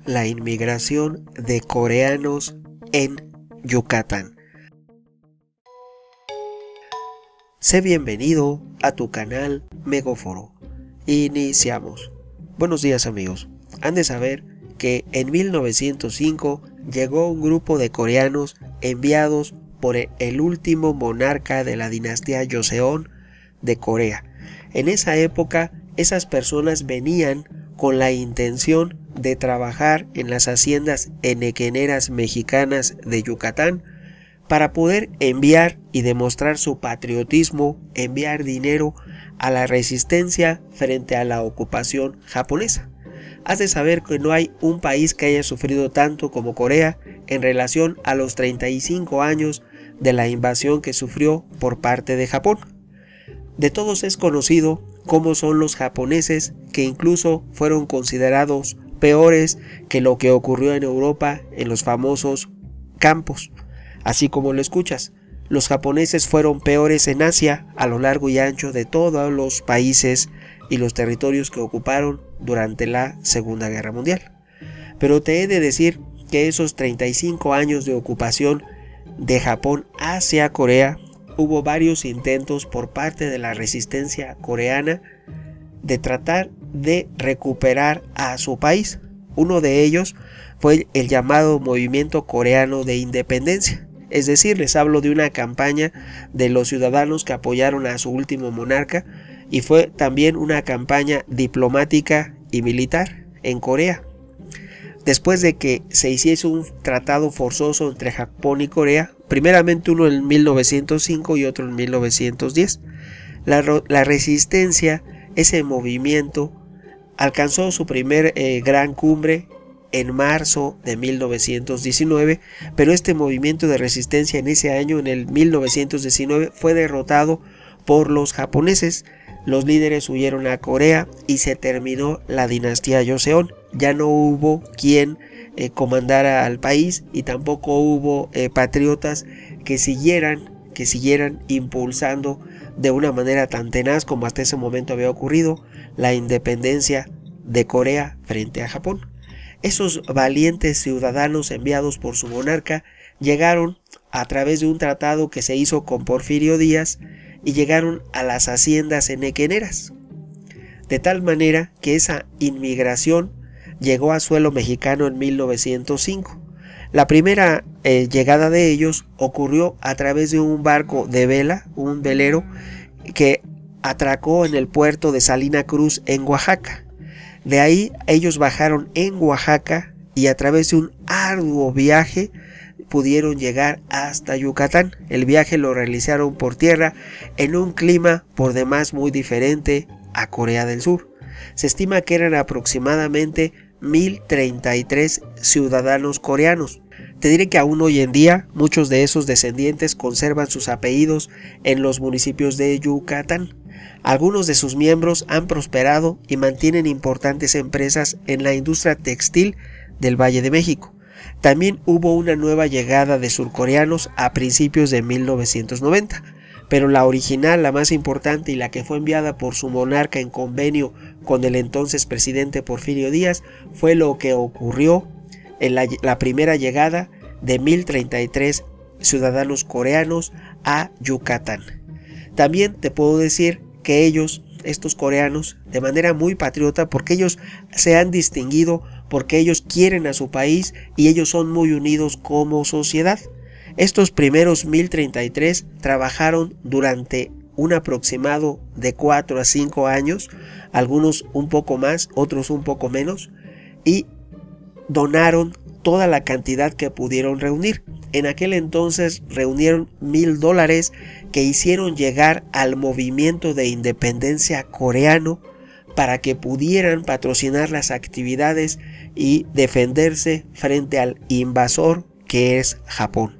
La inmigración de coreanos en Yucatán. Sé bienvenido a tu canal Megóforo. Iniciamos. Buenos días, amigos. Han de saber que en 1905 llegó un grupo de coreanos enviados por el último monarca de la dinastía Joseon de Corea. En esa época, esas personas venían con la intención de trabajar en las haciendas henequeneras mexicanas de Yucatán para poder enviar y demostrar su patriotismo, enviar dinero a la resistencia frente a la ocupación japonesa. Has de saber que no hay un país que haya sufrido tanto como Corea en relación a los 35 años de la invasión que sufrió por parte de Japón. De todos es conocido cómo son los japoneses, que incluso fueron considerados peores que lo que ocurrió en Europa en los famosos campos. Así como lo escuchas, los japoneses fueron peores en Asia a lo largo y ancho de todos los países y los territorios que ocuparon durante la Segunda Guerra Mundial. Pero te he de decir que esos 35 años de ocupación de Japón hacia Corea, hubo varios intentos por parte de la resistencia coreana de tratar de recuperar a su país. Uno de ellos fue el llamado Movimiento Coreano de Independencia. Es decir, les hablo de una campaña de los ciudadanos que apoyaron a su último monarca, y fue también una campaña diplomática y militar en Corea. Después de que se hiciese un tratado forzoso entre Japón y Corea, primeramente uno en 1905 y otro en 1910, la resistencia, ese movimiento, alcanzó su primer gran cumbre en marzo de 1919, pero este movimiento de resistencia en ese año, en el 1919, fue derrotado por los japoneses. Los líderes huyeron a Corea y se terminó la dinastía Joseon. Ya no hubo quien comandara al país, y tampoco hubo patriotas que siguieran impulsando de una manera tan tenaz como hasta ese momento había ocurrido la independencia de Corea frente a Japón. Esos valientes ciudadanos enviados por su monarca llegaron a través de un tratado que se hizo con Porfirio Díaz y llegaron a las haciendas henequeneras, de tal manera que esa inmigración llegó a suelo mexicano en 1905. La primera llegada de ellos ocurrió a través de un barco de vela, un velero, que atracó en el puerto de Salina Cruz en Oaxaca. De ahí ellos bajaron en Oaxaca y a través de un arduo viaje pudieron llegar hasta Yucatán. El viaje lo realizaron por tierra en un clima por demás muy diferente a Corea del Sur. Se estima que eran aproximadamente 1033 ciudadanos coreanos. Te diré que aún hoy en día muchos de esos descendientes conservan sus apellidos en los municipios de Yucatán. Algunos de sus miembros han prosperado y mantienen importantes empresas en la industria textil del Valle de México. También hubo una nueva llegada de surcoreanos a principios de 1990, pero la original, la más importante y la que fue enviada por su monarca en convenio con el entonces presidente Porfirio Díaz, fue lo que ocurrió en la primera llegada de 1033 ciudadanos coreanos a Yucatán. También te puedo decir que ellos, estos coreanos, de manera muy patriota, porque ellos se han distinguido, porque ellos quieren a su país y ellos son muy unidos como sociedad. Estos primeros 1033 trabajaron durante un aproximado de 4 a 5 años, algunos un poco más, otros un poco menos, y donaron toda la cantidad que pudieron reunir. En aquel entonces reunieron $1000 que hicieron llegar al movimiento de independencia coreano para que pudieran patrocinar las actividades y defenderse frente al invasor que es Japón.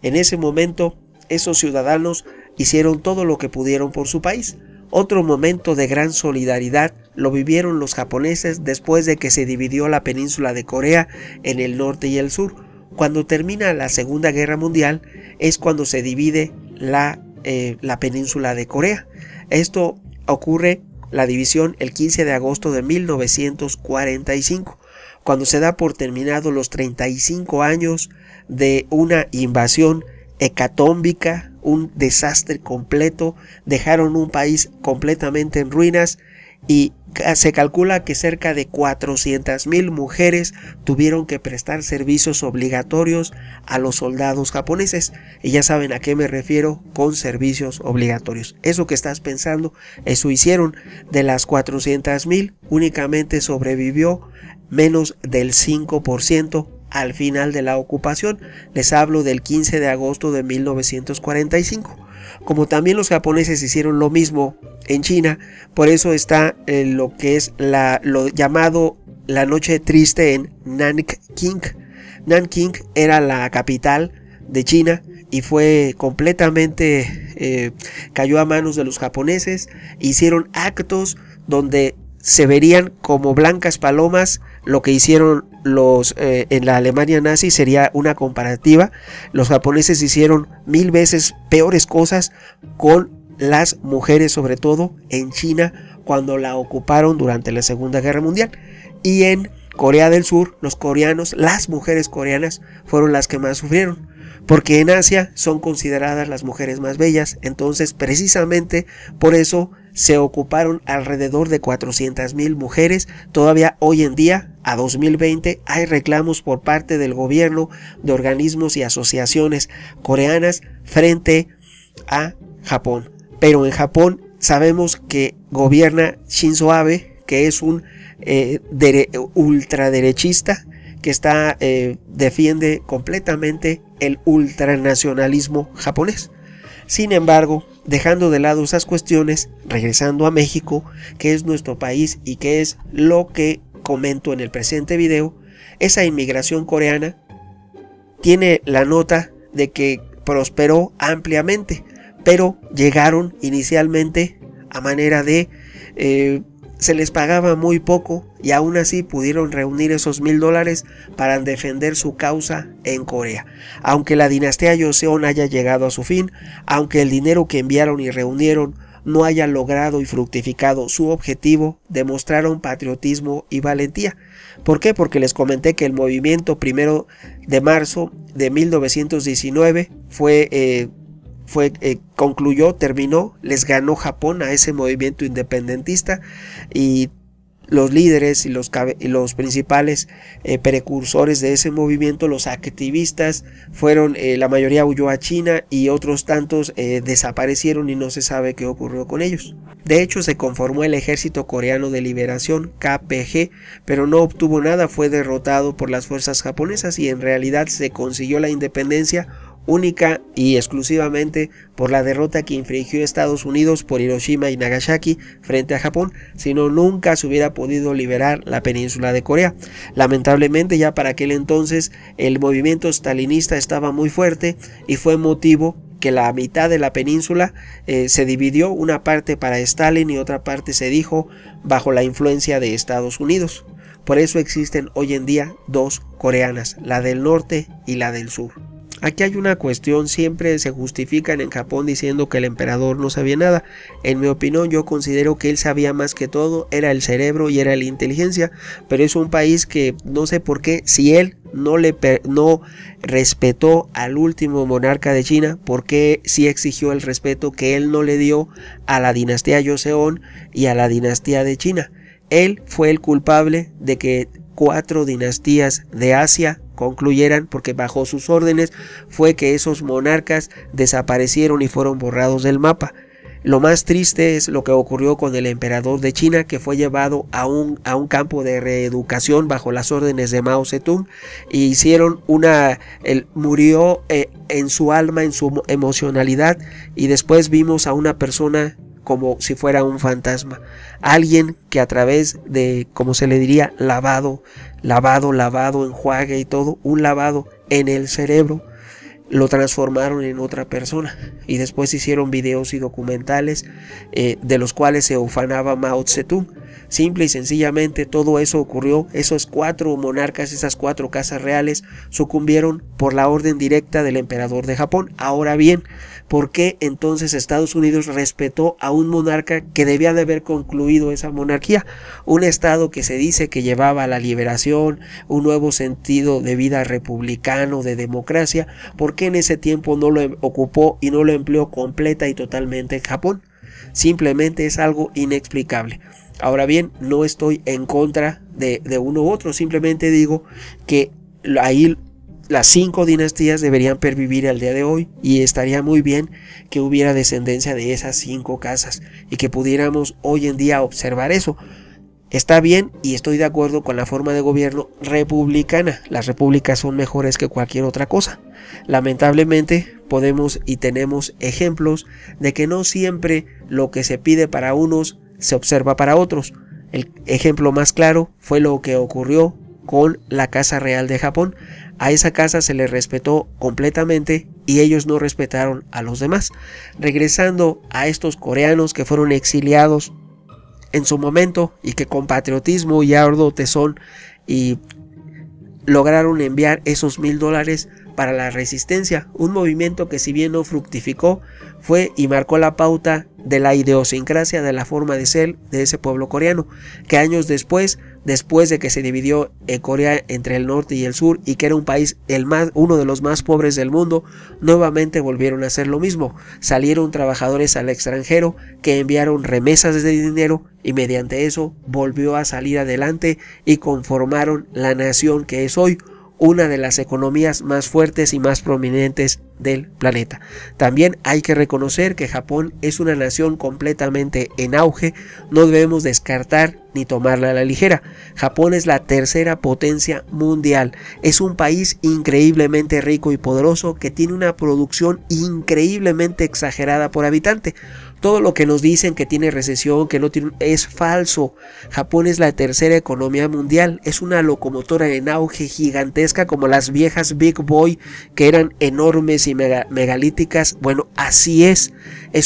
En ese momento, esos ciudadanos hicieron todo lo que pudieron por su país. Otro momento de gran solidaridad lo vivieron los japoneses después de que se dividió la península de Corea en el norte y el sur. Cuando termina la Segunda Guerra Mundial es cuando se divide la península de Corea. Esto ocurre la división el 15 de agosto de 1945, cuando se da por terminado los 35 años de una invasión hecatómbica, un desastre completo. Dejaron un país completamente en ruinas y se calcula que cerca de 400,000 mujeres tuvieron que prestar servicios obligatorios a los soldados japoneses. Y ya saben a qué me refiero con servicios obligatorios. Eso que estás pensando, eso hicieron. De las 400,000, únicamente sobrevivió menos del 5% al final de la ocupación. Les hablo del 15 de agosto de 1945. Como también los japoneses hicieron lo mismo en China, por eso está lo que es lo llamado la noche triste en Nanking. Nanking era la capital de China y fue completamente cayó a manos de los japoneses. Hicieron actos donde se verían como blancas palomas. Lo que hicieron en la Alemania nazi sería una comparativa. Los japoneses hicieron 1000 veces peores cosas con las mujeres, sobre todo en China, cuando la ocuparon durante la Segunda Guerra Mundial. Y en Corea del Sur, los coreanos, las mujeres coreanas fueron las que más sufrieron, porque en Asia son consideradas las mujeres más bellas. Entonces, precisamente por eso se ocuparon alrededor de 400,000 mujeres. Todavía hoy en día, a 2020, hay reclamos por parte del gobierno, de organismos y asociaciones coreanas frente a Japón. Pero en Japón sabemos que gobierna Shinzo Abe, que es un ultraderechista que defiende completamente el ultranacionalismo japonés. Sin embargo, dejando de lado esas cuestiones, regresando a México, que es nuestro país y que es lo que comento en el presente video, esa inmigración coreana tiene la nota de que prosperó ampliamente, pero llegaron inicialmente a manera de se les pagaba muy poco y aún así pudieron reunir esos $1,000 para defender su causa en Corea. Aunque la dinastía Joseon haya llegado a su fin, aunque el dinero que enviaron y reunieron no haya logrado y fructificado su objetivo, demostraron patriotismo y valentía. ¿Por qué? Porque les comenté que el movimiento 1 de marzo de 1919 terminó, les ganó Japón a ese movimiento independentista, y los líderes y los principales precursores de ese movimiento, los activistas, fueron la mayoría huyó a China y otros tantos desaparecieron y no se sabe qué ocurrió con ellos. De hecho, se conformó el Ejército Coreano de Liberación, KPG, pero no obtuvo nada, fue derrotado por las fuerzas japonesas y en realidad se consiguió la independencia única y exclusivamente por la derrota que infligió Estados Unidos por Hiroshima y Nagasaki frente a Japón. Si no, nunca se hubiera podido liberar la península de Corea. Lamentablemente, ya para aquel entonces el movimiento stalinista estaba muy fuerte y fue motivo que la mitad de la península se dividió, una parte para Stalin y otra parte se dijo bajo la influencia de Estados Unidos. Por eso existen hoy en día dos coreanas, la del norte y la del sur. Aquí hay una cuestión, siempre se justifican en Japón diciendo que el emperador no sabía nada. En mi opinión, yo considero que él sabía más que todo, era el cerebro y era la inteligencia, pero es un país que no sé por qué, si él no respetó al último monarca de China, ¿por qué sí exigió el respeto que él no le dio a la dinastía Joseon y a la dinastía de China? Él fue el culpable de que 4 dinastías de Asia concluyeran, porque bajo sus órdenes fue que esos monarcas desaparecieron y fueron borrados del mapa. Lo más triste es lo que ocurrió con el emperador de China, que fue llevado a un campo de reeducación bajo las órdenes de Mao Zedong y hicieron él murió en su alma, en su emocionalidad, y después vimos a una persona como si fuera un fantasma, alguien que a través de, como se le diría, lavado, enjuague y todo, un lavado en el cerebro, lo transformaron en otra persona, y después hicieron videos y documentales de los cuales se ufanaba Mao Zedong. Simple y sencillamente todo eso ocurrió, esos 4 monarcas, esas 4 casas reales sucumbieron por la orden directa del emperador de Japón. Ahora bien, ¿por qué entonces Estados Unidos respetó a un monarca que debía de haber concluido esa monarquía? Un estado que se dice que llevaba a la liberación, un nuevo sentido de vida republicano, de democracia. ¿Por qué en ese tiempo no lo ocupó y no lo empleó completa y totalmente en Japón? Simplemente es algo inexplicable. Ahora bien, no estoy en contra de uno u otro, simplemente digo que ahí las 5 dinastías deberían pervivir al día de hoy, y estaría muy bien que hubiera descendencia de esas 5 casas y que pudiéramos hoy en día observar eso. Está bien y estoy de acuerdo con la forma de gobierno republicana. Las repúblicas son mejores que cualquier otra cosa. Lamentablemente podemos y tenemos ejemplos de que no siempre lo que se pide para unos se observa para otros. El ejemplo más claro fue lo que ocurrió con la Casa Real de Japón. A esa casa se le respetó completamente y ellos no respetaron a los demás. Regresando a estos coreanos que fueron exiliados en su momento y que con patriotismo y arduo tesón y lograron enviar esos $1000 para la resistencia, un movimiento que si bien no fructificó, fue y marcó la pauta de la idiosincrasia, de la forma de ser de ese pueblo coreano, que años después de que se dividió Corea entre el norte y el sur y que era un país uno de los más pobres del mundo, nuevamente volvieron a hacer lo mismo. Salieron trabajadores al extranjero que enviaron remesas de dinero y mediante eso volvió a salir adelante y conformaron la nación que es hoy, una de las economías más fuertes y más prominentes del planeta. También hay que reconocer que Japón es una nación completamente en auge, no debemos descartar ni tomarla a la ligera. Japón es la tercera potencia mundial, es un país increíblemente rico y poderoso que tiene una producción increíblemente exagerada por habitante. Todo lo que nos dicen que tiene recesión, que no tiene, es falso. Japón es la tercera economía mundial, es una locomotora en auge gigantesca como las viejas Big Boy que eran enormes y megalíticas. Bueno, así es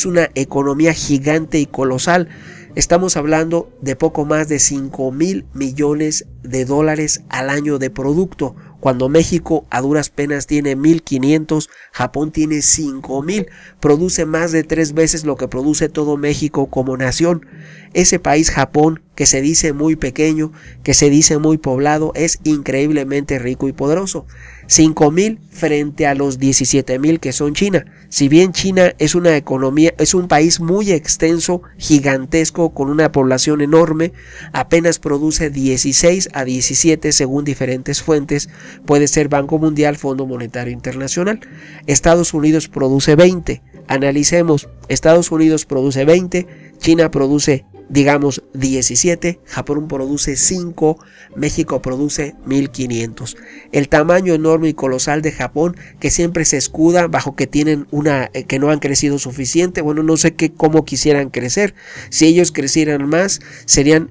una economía gigante y colosal. Estamos hablando de poco más de 5,000 millones de dólares al año de producto. Cuando México a duras penas tiene 1,500, Japón tiene 5,000, produce más de 3 veces lo que produce todo México como nación. Ese país Japón, que se dice muy pequeño, que se dice muy poblado, es increíblemente rico y poderoso. 5,000 frente a los 17,000 que son China. Si bien China es una economía, es un país muy extenso, gigantesco, con una población enorme, apenas produce 16 a 17 según diferentes fuentes, puede ser Banco Mundial, Fondo Monetario Internacional. Estados Unidos produce 20. Analicemos, Estados Unidos produce 20, China produce digamos 17, Japón produce 5, México produce 1,500. El tamaño enorme y colosal de Japón, que siempre se escuda bajo que tienen que no han crecido suficiente. Bueno, no sé cómo quisieran crecer. Si ellos crecieran más, serían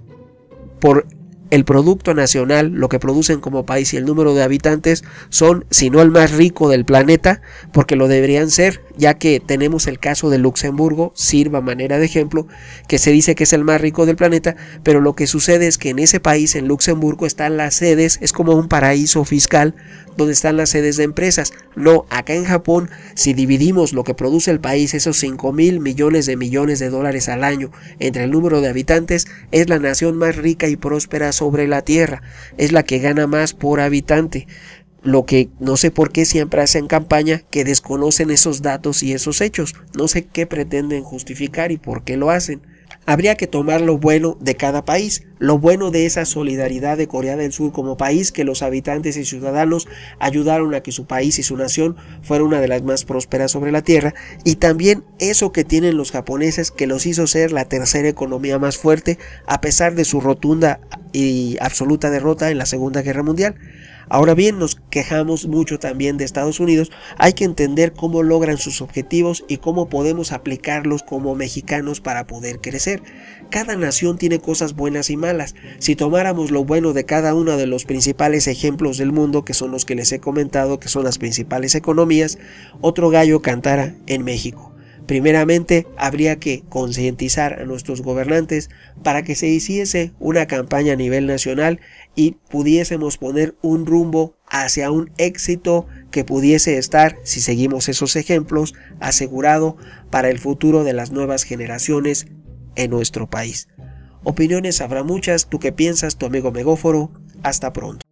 por el producto nacional, lo que producen como país y el número de habitantes, son, si no el más rico del planeta, porque lo deberían ser, ya que tenemos el caso de Luxemburgo, sirva manera de ejemplo, que se dice que es el más rico del planeta, pero lo que sucede es que en ese país, en Luxemburgo, están las sedes, es como un paraíso fiscal, donde están las sedes de empresas. No, acá en Japón, si dividimos lo que produce el país, esos 5,000 millones de dólares al año, entre el número de habitantes, es la nación más rica y próspera sobre la tierra, es la que gana más por habitante. Lo que no sé por qué siempre hacen campaña que desconocen esos datos y esos hechos. No sé qué pretenden justificar y por qué lo hacen. Habría que tomar lo bueno de cada país, lo bueno de esa solidaridad de Corea del Sur como país, que los habitantes y ciudadanos ayudaron a que su país y su nación fuera una de las más prósperas sobre la tierra, y también eso que tienen los japoneses, que los hizo ser la tercera economía más fuerte a pesar de su rotunda y absoluta derrota en la Segunda Guerra Mundial. Ahora bien, nos quejamos mucho también de Estados Unidos. Hay que entender cómo logran sus objetivos y cómo podemos aplicarlos como mexicanos para poder crecer. Cada nación tiene cosas buenas y malas. Si tomáramos lo bueno de cada uno de los principales ejemplos del mundo, que son los que les he comentado, que son las principales economías, otro gallo cantara en México. Primeramente, habría que concientizar a nuestros gobernantes para que se hiciese una campaña a nivel nacional y pudiésemos poner un rumbo hacia un éxito que pudiese estar, si seguimos esos ejemplos, asegurado para el futuro de las nuevas generaciones en nuestro país. Opiniones habrá muchas. ¿Tú qué piensas, tu amigo Megóforo? Hasta pronto.